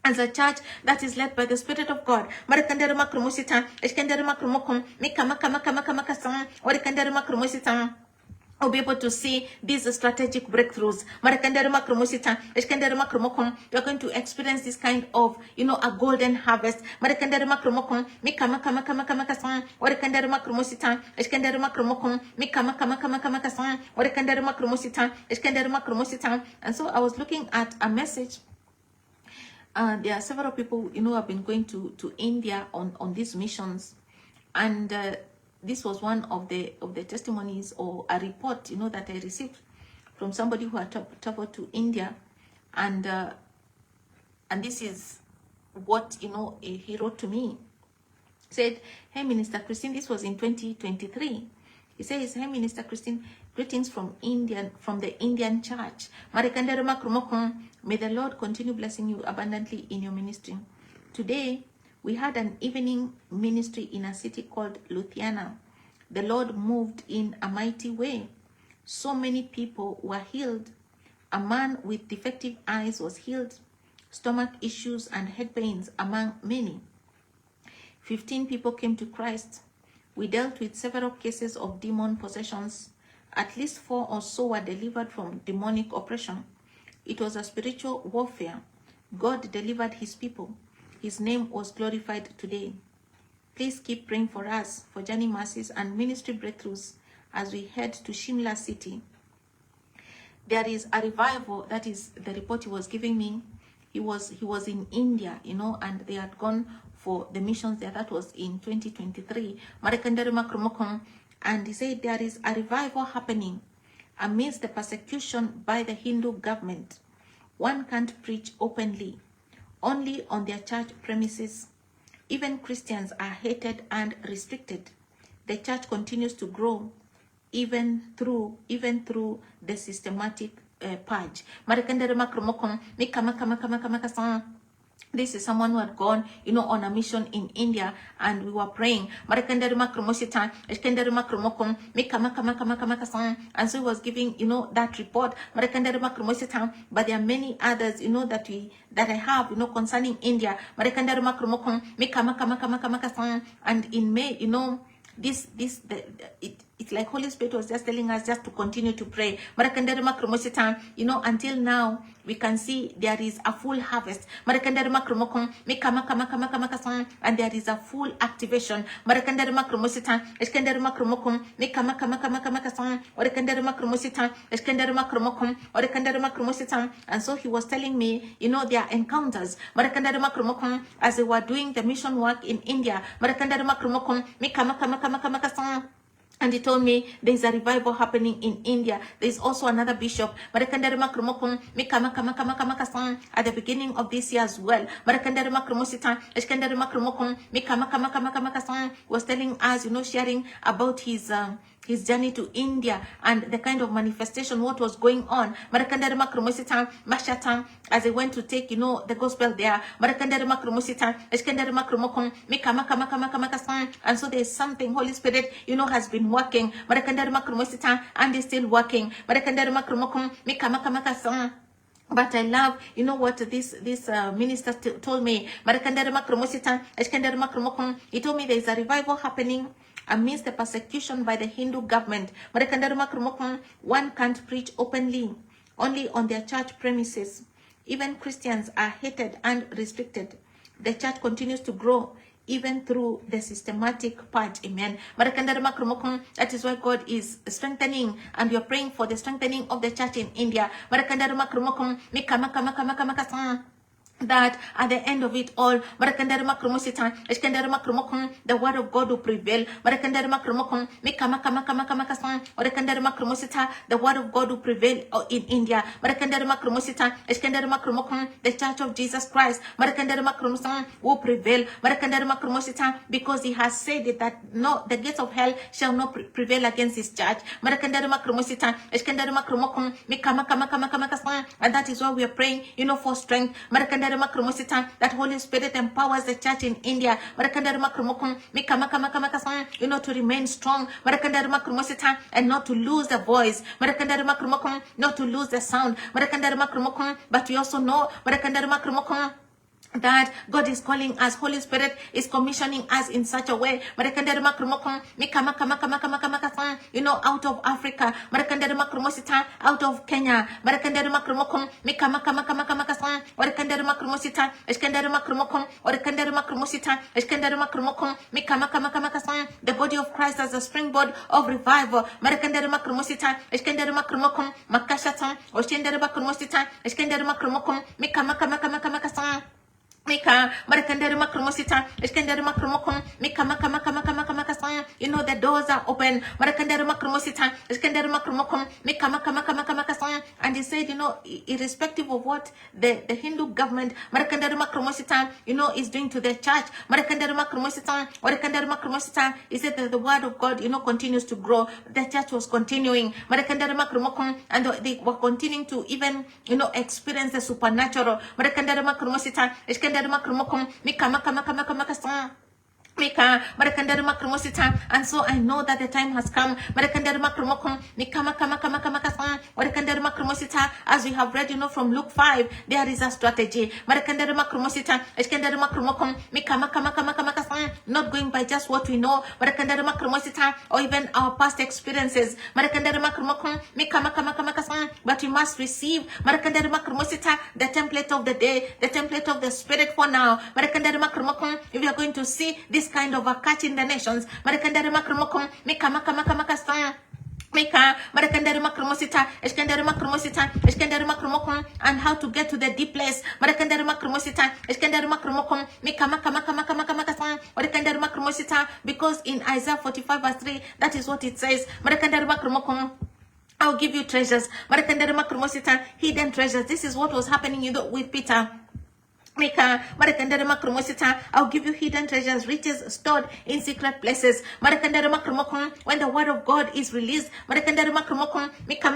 As a church that is led by the Spirit of God, Marakandara Makromosita, Eskandara Makromokum, Mika Makamakamakasan, or the Kandara Makromosita. I'll be able to see these strategic breakthroughs. Marakandara Makromosita, Eskandara Makromokum. You're going to experience this kind of, a golden harvest. Marakandara Makromokum, Mika Makamakamakasan, or the Kandara Makromosita, Eskandara Makromokum, Mika Makamakamakasan, or the Kandara Makromosita, Eskandara Makromosita. And so I was looking at a message. There are several people, who have been going to India on these missions, and this was one of the testimonies or a report, that I received from somebody who had traveled to India, and this is what he wrote to me. Said, "Hey, Minister Christine, this was in 2023. He says, "Hey, Minister Christine, greetings from the Indian church. May the Lord continue blessing you abundantly in your ministry. Today, we had an evening ministry in a city called Ludhiana. The Lord moved in a mighty way. So many people were healed. A man with defective eyes was healed. Stomach issues and head pains among many. 15 people came to Christ. We dealt with several cases of demon possessions. At least 4 or so were delivered from demonic oppression. It was a spiritual warfare. God delivered his people. His name was glorified today. Please keep praying for us for journey mercies and ministry breakthroughs as we head to Shimla city. There is a revival." That is the report he was giving me. He was in India, and they had gone for the missions there. That was in 2023. And he said there is a revival happening amidst the persecution by the Hindu government. One can't preach openly, only on their church premises. Even Christians are hated and restricted. The church continues to grow even through the systematic purge. This is someone who had gone, on a mission in India, and we were praying. And so he was giving, that report. But there are many others, that I have, concerning India. And in May, it's like Holy Spirit was just telling us just to continue to pray. Until now, we can see there is a full harvest. And there is a full activation. And so he was telling me, their encounters as they were doing the mission work in India. And he told me there's a revival happening in India. There's also another bishop at the beginning of this year as well. Was telling us, sharing about his journey to India and the kind of manifestation, what was going on. As they went to take, the gospel there. And so there's something Holy Spirit, has been working. And is still working. But I love, what this minister told me. He told me there is a revival happening amidst the persecution by the Hindu government. One can't preach openly, only on their church premises. Even Christians are hated and restricted. The church continues to grow even through the systematic purge. Amen. That is why God is strengthening, and you're praying for the strengthening of the church in India. That at the end of it all, the word of God will prevail. The word of God will prevail in India. The Church of Jesus Christ will prevail. Because he has said it, that no, the gates of hell shall not prevail against his church. And that is why we are praying, for strength. That Holy Spirit empowers the church in India, to remain strong, and not to lose the voice, not to lose the sound. But we also know that God is calling us. Holy Spirit is commissioning us in such a way, out of Africa, out of Kenya, the body of Christ as a springboard of revival. Mika, Marakandari Makromosita, Eskandari Makromokum, Mika Makamakamakamakamakasa, you know the doors are open, Marakandari Makromosita, Eskandari Makromokum, Mika Makamakamakasa, and he said, you know, irrespective of what the Hindu government, Marakandari Makromosita, you know, is doing to the church, Marakandari Makromosita, Marakandari Makromosita, he said that the word of God, you know, continues to grow. The church was continuing, Marakandari Makromokum, and they were continuing to even, you know, experience the supernatural, Marakandari Makromosita, Eskandari Makromokum, Mika Mika, Marakandari Makromosita, and so I know that the time has come. Marakandari Makromokum, Mika Marakandari Makromosita, as we have read, you know, from Luke 5, there is a strategy. Marakandari Makromosita, Eskandari Makromokum, Mika not going by just what we know, Marakandari Makromosita, or even our past experiences. Marakandari Makromokum, Mika but we must receive Marakandari Makromosita, the template of the day, the template of the spirit for now. Marakandari Makromokum, if you are going to see this kind of a catch in the nations, Marakandari Makromokum, Mika Mika, Marakandari Makromosita, Eskandari Makromosita, Eskandari Makromokum, and how to get to the deep place. Marakandari Makromosita, Eskandari Makromokum, Mika Marakandari Makromosita, because in Isaiah 45 verse 3, that is what it says. Marakandari Makromokum, I'll give you treasures. Marakandari Makromosita, hidden treasures. This is what was happening with Peter. Mika, Marakandari Makromosita, I'll give you hidden treasures, riches stored in secret places. Marakandari Makromokum, when the word of God is released, Marakandari Makromokum, Mika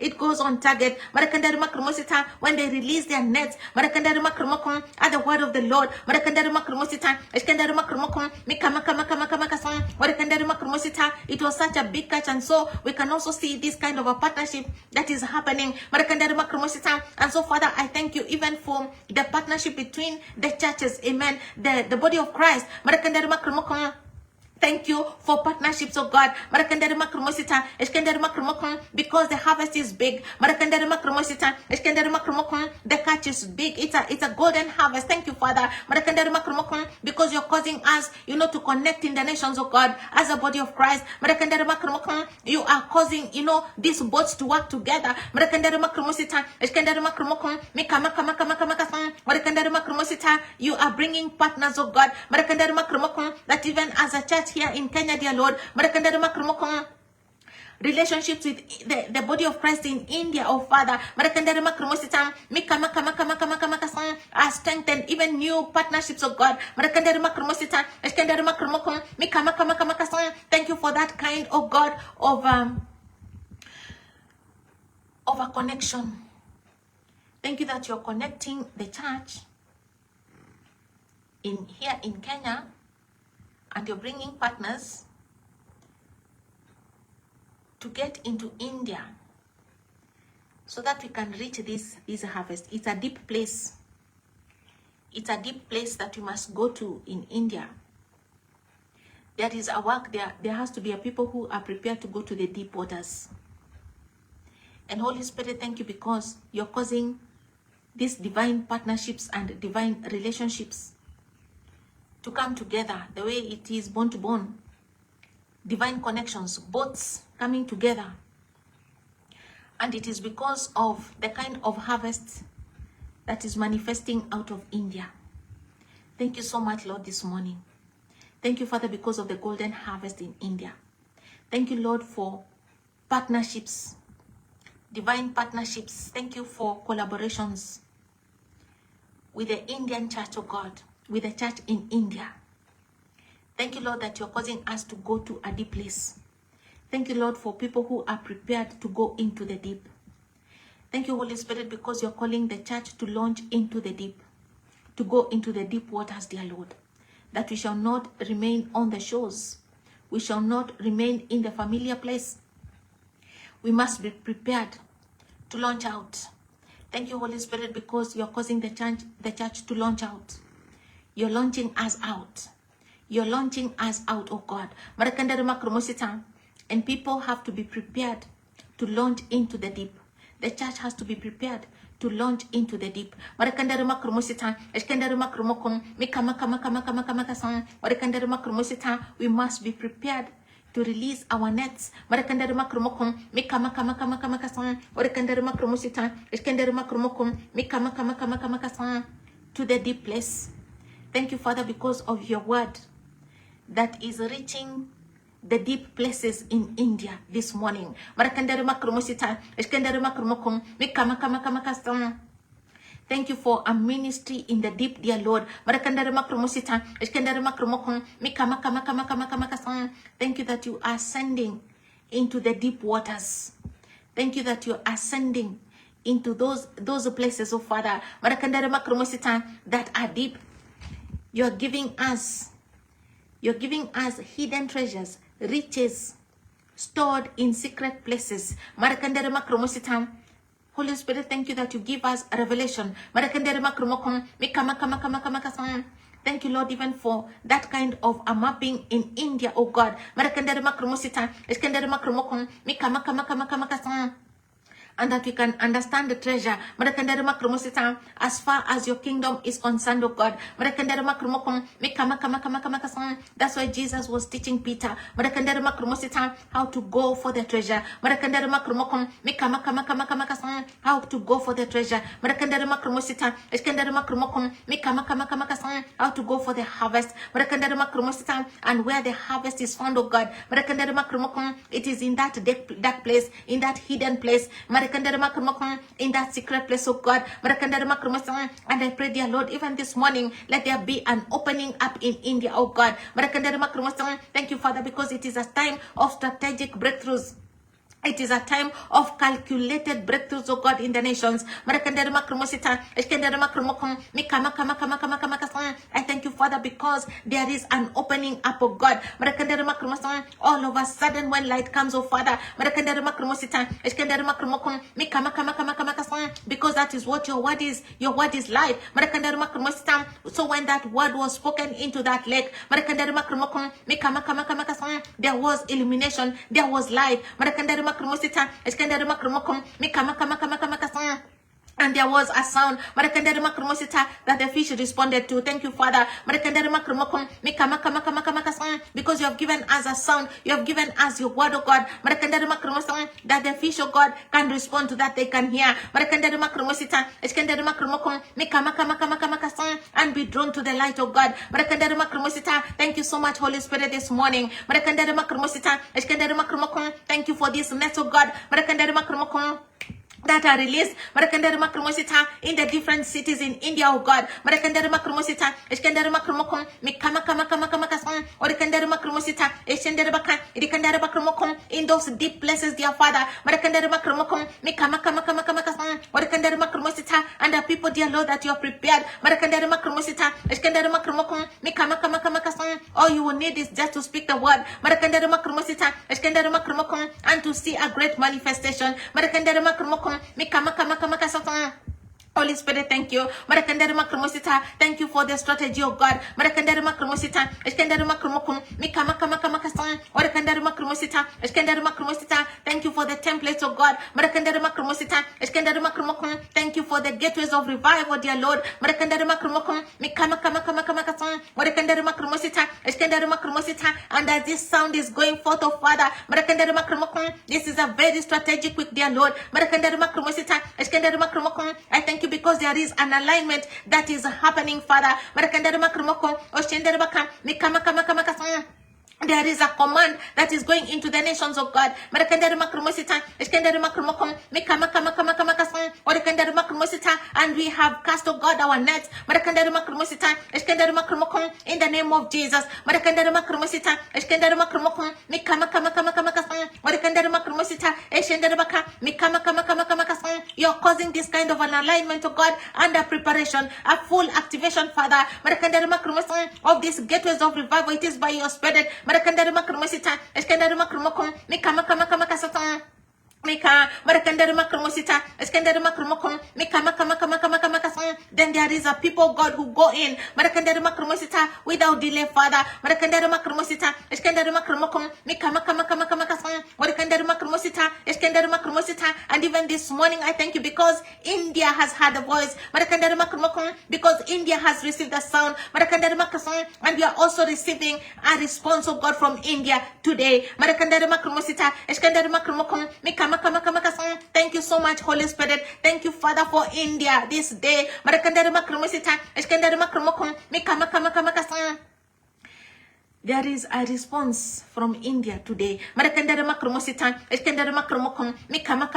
it goes on target. Marakandari Makromosita, when they release their nets, Marakandari Makromokum, at the word of the Lord, Marakandari Makromosita, Eskandari Makromokum, Mika Marakandari Makromosita, it was such a big catch, and so we can also see this kind of a partnership that is happening. Marakandari Makromosita, and so Father, I thank you even for the partnership between the churches, amen, the body of Christ. Marakandari Makromokon, thank you for partnerships, oh God. Marakandari Makromosita, Eskandari Makromokon, because the harvest is big. Marakandari Makromosita, Eskandari Makromokon, the catch is big. It's a golden harvest. Thank you, Father. Marakandari Makromokon, because you're causing us, you know, to connect in the nations, oh God, as a body of Christ. Marakandari Makromokon, you are causing, you know, these boats to work together. Marakandari Makromosita, Eskandari Makromokon, Marakandari Makromosita, you are bringing partners, oh God. Marakandari Makromokon, that even as a church here in Kenya, dear Lord, Marakandari Makromokon, relationships with the body of Christ in India, oh Father, Marakandari Makromosita, are strengthened, even new partnerships, oh God. Marakandari Makromosita, Eskandari Makromokon, thank you for that kind, oh God, of a connection. Thank you that you're connecting the church here in Kenya, and you're bringing partners to get into India so that we can reach this harvest. It's a deep place. It's a deep place that we must go to in India. There is a work there. There has to be a people who are prepared to go to the deep waters. And Holy Spirit, thank you because you're causing these divine partnerships and divine relationships to come together the way it is bone to bone. Divine connections, boats coming together. And it is because of the kind of harvest that is manifesting out of India. Thank you so much, Lord, this morning. Thank you, Father, because of the golden harvest in India. Thank you, Lord, for partnerships, divine partnerships. Thank you for collaborations with the Indian church, oh God, with the church in India. Thank you, Lord, that you're causing us to go to a deep place. Thank you, Lord, for people who are prepared to go into the deep. Thank you, Holy Spirit, because you're calling the church to launch into the deep, to go into the deep waters, dear Lord, that we shall not remain on the shores. We shall not remain in the familiar place. We must be prepared to launch out. Thank you, Holy Spirit, because you're causing the church to launch out. You're launching us out. You're launching us out, oh God. And people have to be prepared to launch into the deep. The church has to be prepared to launch into the deep. We must be prepared to release our nets. To to the deep place. Thank you, Father, because of your word that is reaching the deep places in India this morning. Thank you for a ministry in the deep, dear Lord. Thank you that you are sending into the deep waters. Thank you that you are sending into those places, oh Father, that are deep. You're giving us hidden treasures, riches stored in secret places. Holy Spirit, thank you that you give us a revelation. Thank you, Lord, even for that kind of a mapping in India, oh God. And that we can understand the treasure as far as your kingdom is concerned, oh God. That's why Jesus was teaching Peter how to go for the treasure. How to go for the treasure. How to go for the harvest. And where the harvest is found, oh God. It is in that dark place, in that hidden place, in that secret place, oh God. And I pray, dear Lord, even this morning, let there be an opening up in India, oh God. Thank you, Father, because it is a time of strategic breakthroughs. It is a time of calculated breakthroughs, oh God, in the nations. I thank you, Father, because there is an opening up, oh God. All of a sudden, when light comes, oh Father, because that is what your word is. Your word is light. So when that word was spoken into that lake, there was illumination, there was light. And there was a sound that the fish responded to. Thank you, Father. Because you have given us a sound. You have given us your word, oh God. That the fish, oh God, can respond to that. They can hear. And be drawn to the light, oh God. Thank you so much, Holy Spirit, this morning. Thank you for this net, oh God. That are released in the different cities in India, oh God. In those deep places, dear Father. And the people, dear Lord, that you have prepared. All you will need is just to speak the word. And to see a great manifestation. Holy Spirit, thank you. Thank you for the strategy, oh God. Thank you for the templates, oh God. Thank you for the gateways of revival, dear Lord. And as this sound is going forth, oh Father, this is a very strategic week, dear Lord. I thank you because there is an alignment that is happening, Father. There is a command that is going into the nations of God. And we have cast, oh God, our nets in the name of Jesus. You're causing this kind of an alignment, oh God, under preparation, a full activation, Father, of these gateways of revival. It is by your Spirit. Then there is a people, God, who go in without delay, Father. And even this morning, I thank you because India has had a voice, because India has received the sound, and we are also receiving a response, oh God, from India today. Thank you you so much, Holy Spirit. Thank you, Father, for India this day. Marakandarima krumosita, eskandarima krumokum, mikama. There is a response from India today. Marakandarima krumosita, eskandarima krumokum, mikama,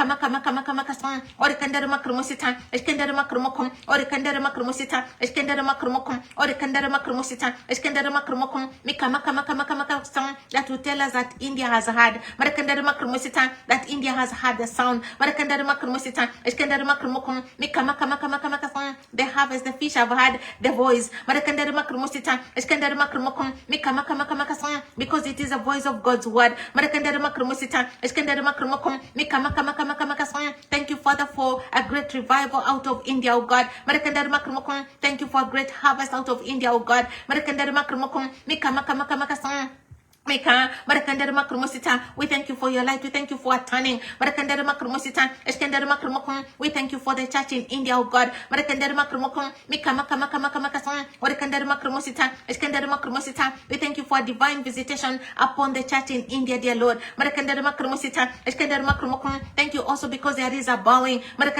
orikandarima krumosita, eskandarima krumokum, orikandarima krumosita, eskandarima krumokum, orikandarima krumosita, eskandarima krumokum, mikama, that will tell us that India has had. Marakandarima krumosita, that India has had the sound. Marakandarima krumosita, eskandarima krumokum, mikama, the harvest, the fish have had the voice. Marakandarima krumosita, eskandarima krumokum, mikama, because it is a voice of God's word. Thank you, Father, for a great revival out of India, oh God. Thank you for a great harvest out of India, oh God. We thank you for your light. We thank you for a turning. We thank you for the church in India, oh God. We thank you for a divine visitation upon the church in India, dear Lord. Thank you also because there is a bowing. The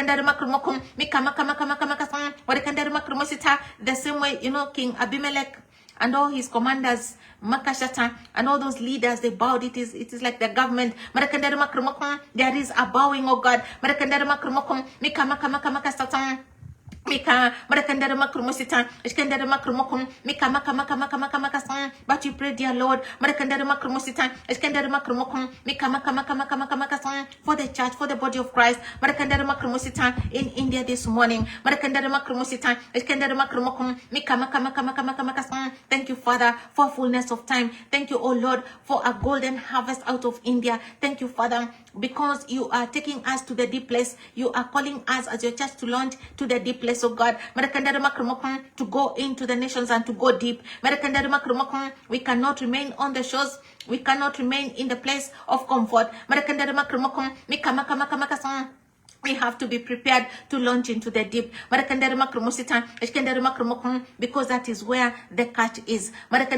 same way, King Abimelech and all his commanders, Makashata, and all those leaders, they bowed. It is like the government. There is a bowing, oh God. Mika Marakandarama Krumosita, Eskandarama Krumokum, Mika Maka, but you pray, dear Lord, Marakandarama Krumosita, Eskandarama Krumokum, Mika Maka, for the church, for the body of Christ, Marakandarama Krumosita in India this morning, Marakandarama Krumosita, Eskandarama Krumokum, Mika Maka. Thank you, Father, for fullness of time. Thank you, oh Lord, for a golden harvest out of India. Thank you, Father, because you are taking us to the deep place. You are calling us as your church to launch to the deep place, oh God. To go into the nations and to go deep. We cannot remain on the shores. We cannot remain in the place of comfort. We have to be prepared to launch into the deep. Because that is where the catch is. That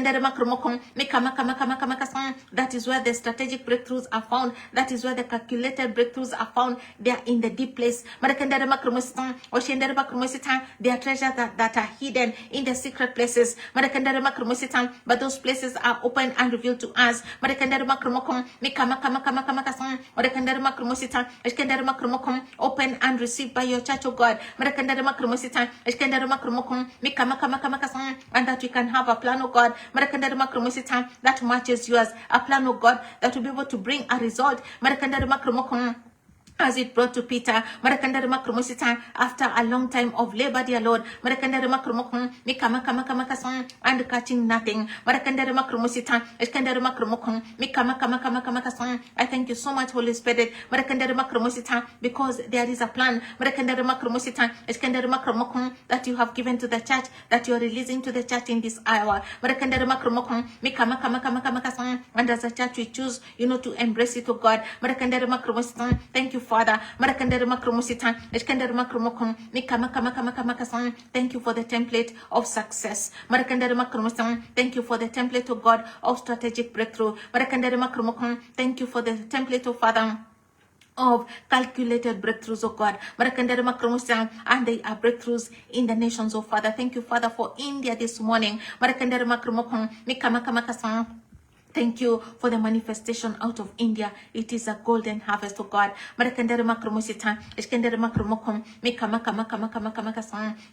is where the strategic breakthroughs are found. That is where the calculated breakthroughs are found. They are in the deep place. They are treasures that are hidden in the secret places. But those places are open and revealed to us. Open and received by your church, oh God. And that we can have a plan, oh God, that matches yours. A plan, oh God, that will be able to bring a result. As it brought to Peter, after a long time of labor, dear Lord, and catching nothing. I thank you so much, Holy Spirit, because there is a plan that you have given to the church, that you are releasing to the church in this hour. And as a church, we choose, to embrace it, oh God. Thank you, Father. Thank you for the template of success. Thank you for the template, oh God, of strategic breakthrough. Thank you for the template, oh Father, of calculated breakthroughs, oh God. And they are breakthroughs in the nations, oh Father. Thank you, Father, for India this morning. Thank you for the manifestation out of India. It is a golden harvest, oh God.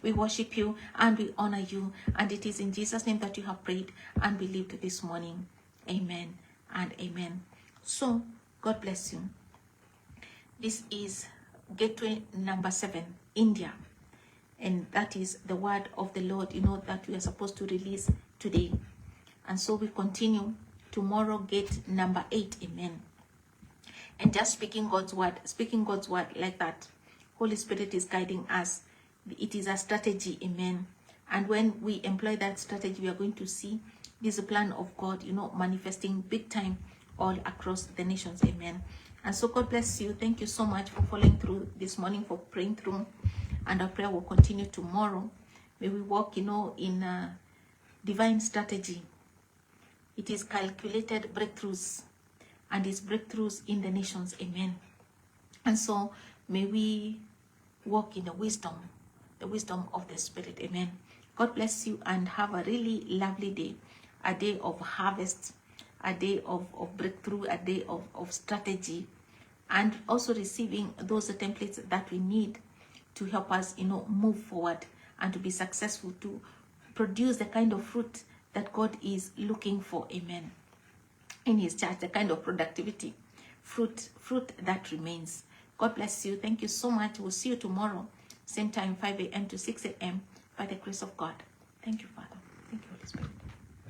We worship you and we honor you. And it is in Jesus' name that you have prayed and believed this morning. Amen and amen. So, God bless you. This is gateway number 7, India. And that is the word of the Lord, that we are supposed to release today. And so we continue. Tomorrow, gate number 8, amen. And just speaking God's word like that. Holy Spirit is guiding us. It is a strategy, amen. And when we employ that strategy, we are going to see this plan of God, manifesting big time all across the nations, amen. And so God bless you. Thank you so much for following through this morning, for praying through. And our prayer will continue tomorrow. May we walk, in divine strategy. It is calculated breakthroughs, and it's breakthroughs in the nations, amen. And so May we walk in the wisdom of the Spirit. Amen. God bless you and have a really lovely day, a day of harvest, a day of breakthrough, a day of strategy, and also receiving those templates that we need to help us, move forward and to be successful, to produce the kind of fruit that God is looking for. Amen. In his church, the kind of productivity, fruit that remains. God bless you. Thank you so much. We'll see you tomorrow, same time, 5 a.m. to 6 a.m. by the grace of God. Thank you, Father. Thank you, Holy Spirit.